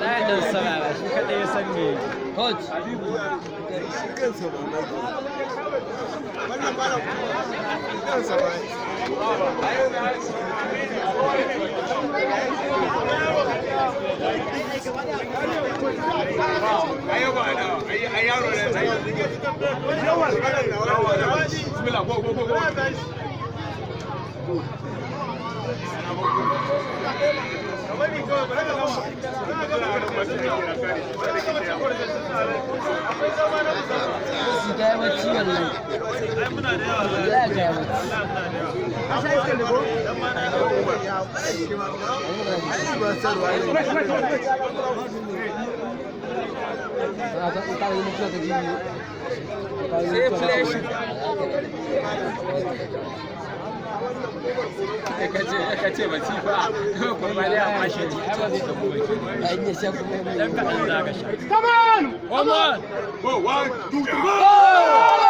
ɗaya da sarara shi kaɗai ya san me coach shi kansa ba wannan ba kansa ba ayo ba da ai yaro ne sai bismillah go go go go su gaya bacci wallahi ya gaya bacci sai flash ka ce bacci fa kuma dai a kwashe ji ai ba zai tafi bacci ai ne shan kuma dan kaɗan za ka sha come on 1 2 3 go